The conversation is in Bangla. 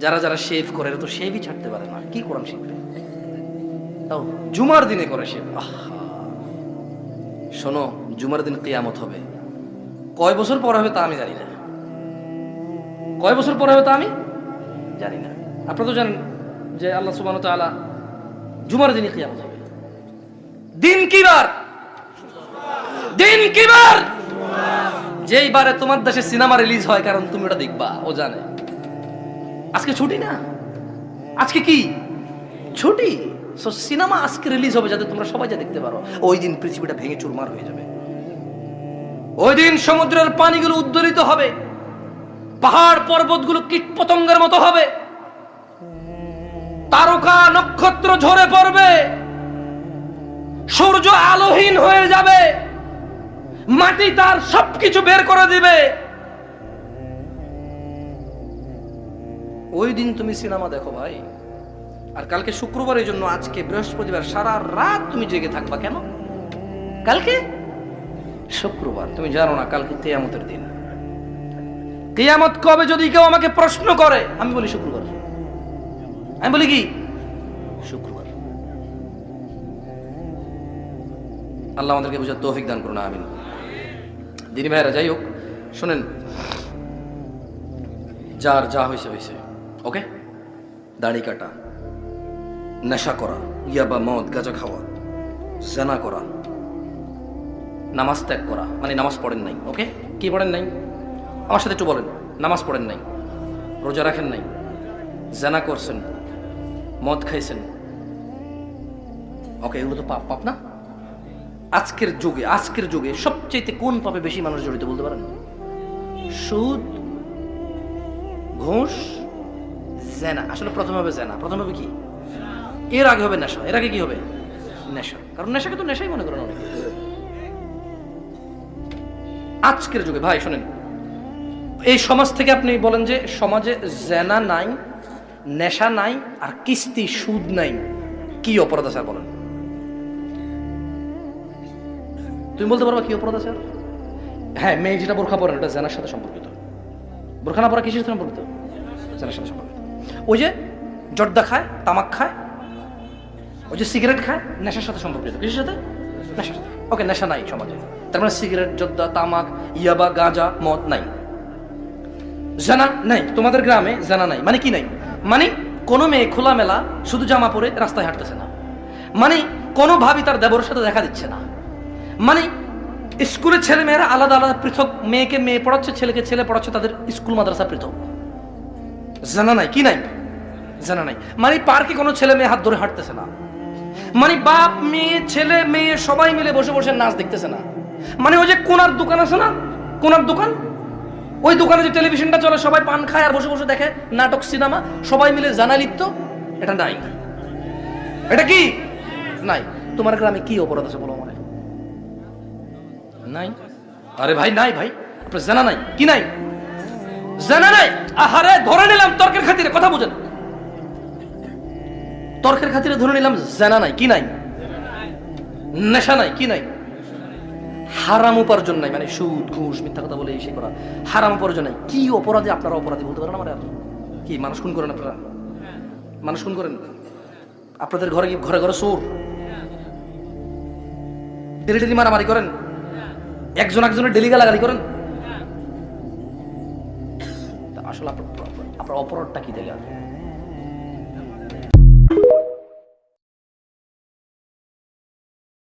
যারা যারা শেভ করে এরা তো শেভই ছাড়তে পারে না, কি কোরআন শিখবে? তাও জুমার দিনে করে শেভ। শোনো, জুমার দিন কিয়ামত হবে, কয় বছর পর হবে তা আমি জানি না, কয় বছর পর হবে তা আমি জানি না। আপনারা তো জানেন যে আল্লাহ সুবহানাহু ওয়া তাআলা জুমার দিনে কিয়ামত হবে। দিন কি বার? দিন কি বার? যেই বারে তোমার দেশে সিনেমা রিলিজ হয়, কারণ তুমি ওটা দেখবা, ও জানে। আজকে ছুটি না, আজকে কি ছুটি? সো সিনেমা আজকে রিলিজ হবে যাতে তোমরা সবাই যা দেখতে পারো। ওই দিন পৃথিবীটা ভেঙে চুরমার হয়ে যাবে, ওই দিন সমুদ্রের পানিগুলো উদ্দোলিত হবে, পাহাড় পর্বতগুলো কীট পতঙ্গের মতো হবে, তারকা নক্ষত্র ঝরে পড়বে, সূর্য আলোহীন হয়ে যাবে, মাটি তার সবকিছু বের করে দিবে। ওই দিন তুমি সিনেমা দেখো ভাই। আর কালকে শুক্রবার, এই জন্য আজকে বৃহস্পতিবার সারা রাত তুমি জেগে থাকবা কেন? কালকে শুক্রবার, তুমি জানো না কালকে কিয়ামতের দিন। কিয়ামত কবে যদি কেউ আমাকে প্রশ্ন করে, আমি বলি শুক্রবার। আমি বলি কি? শুক্রবার। আল্লাহ আমাদেরকে বুঝার তৌফিক দান করুন, আমিন। দিনী ভাইরা, যাই হোক, শোনেন, যার যা হয়েছে হয়েছে, ওকে? দাড়ি কাটা, নেশা করা, ইয়াবা, মদ, গাঁজা খাওয়া, জানা করা, নামাজ ত্যাগ করা, মানে নামাজ পড়েন নাই, ওকে? কি পড়েন নাই? আমার সাথে একটু বলেন। নামাজ পড়েন নাই, রোজা রাখেন নাই, জানা করছেন, মদ খাইছেন, ওকে? এগুলো তো পাপ, পাপ না? আজকের যুগে সবচেয়ে কোন পাপে বেশি মানুষ জড়িত বলতে পারেন? সুদ, ঘুষ, জেনা। আসলে প্রথমে হবে জেনা, প্রথমে হবে কি? এর আগে হবে নেশা, এর আগে কি হবে? নেশা। কারণ নেশাকে তো নেশাই মনে করেন অনেকে। আজকের যুগে ভাই শোনেন, এই সমাজ থেকে আপনি বলেন যে সমাজে জেনা নাই, নেশা নাই, আর কিস্তি সুদ নাই, কি অপরাধ আছে বলেন? তুমি বলতে পারবা কি অপরাধ আছে? হ্যাঁ, মেয়ে যেটা বোরখা পরেন ওটা জেনার সাথে সম্পর্কিত। বোরখা না পরা কিসের সাথে সম্পর্কিত? জেনার সাথে সম্পর্কিত। ওই যে জর্দা খায়, তামাক খায়, ওই যে সিগারেট খায়, নেশার সাথে সম্পর্কিত। কিসের সাথে? নেশার সাথে। ওকে, নেশা নাই সমাজে, তার মানে সিগারেট, জর্দা, তামাক, ইয়াবা, গাঁজা, মদ নাই। জানা নাই, তোমাদের গ্রামে জানা নাই মানে কি নাই? মানে কোনো মেয়ে খোলামেলা শুধু জামা পরে রাস্তায় হাঁটতেছে না, মানে কোনো ভাবি তার দেবরের সাথে দেখা দিচ্ছে না, মানে স্কুলের ছেলে মেয়েরা আলাদা আলাদা পৃথক, মেয়েকে মেয়ে পড়াচ্ছে, ছেলেকে ছেলে পড়াচ্ছে, তাদের স্কুল মাদ্রাসা পৃথক। জানা নাই, কি নাই? জানা নাই। মানে পার্কে কোনো ছেলে মেয়ে হাত ধরে হাঁটতেছে না, মানে বাপ মেয়ে, ছেলে মেয়ে সবাই মিলে বসে বসে নাচ দেখতেছে না, মানে ওই যে কোনার দোকান আছে না, কোনার দোকান, ওই দোকানে যে টেলিভিশনটা চলে, সবাই পান খায় আর বসে বসে দেখে নাটক, সিনেমা, সবাই মিলে জানা লিপ্ত, এটা নাই। এটা কি নাই? তোমার গ্রামে কি অপরাধ আছে বলো মানে? নাই। আরে ভাই নাই, ভাই আপনার জানা নাই, কি নাই? জানা নাই। আহারে ধরে নিলাম তর্কের খাতিরে, কথা বুঝেন, তর্কের খাতিরে ধরে নিলাম জানা নাই, কি নাই? নেশা নাই, কি নাই? হারাম উপার্জন নাই, মানে সুদ, ঘুষ, মিথ্যা কথা বলে এসে করা, হারাম উপার্জন নাই। কি অপরাধে আপনারা অপরাধী বলতে পারেন আমার? কি মানুষ খুন করেন আপনারা? মানুষ খুন করেন? আপনাদের ঘরে কি ঘরে ঘরে চোর? ডেলি ডেলি মারামারি করেন? একজন একজনের ডেলি গালাগালি করেন? আসলে আপনার অপরাধটা কি দিলে?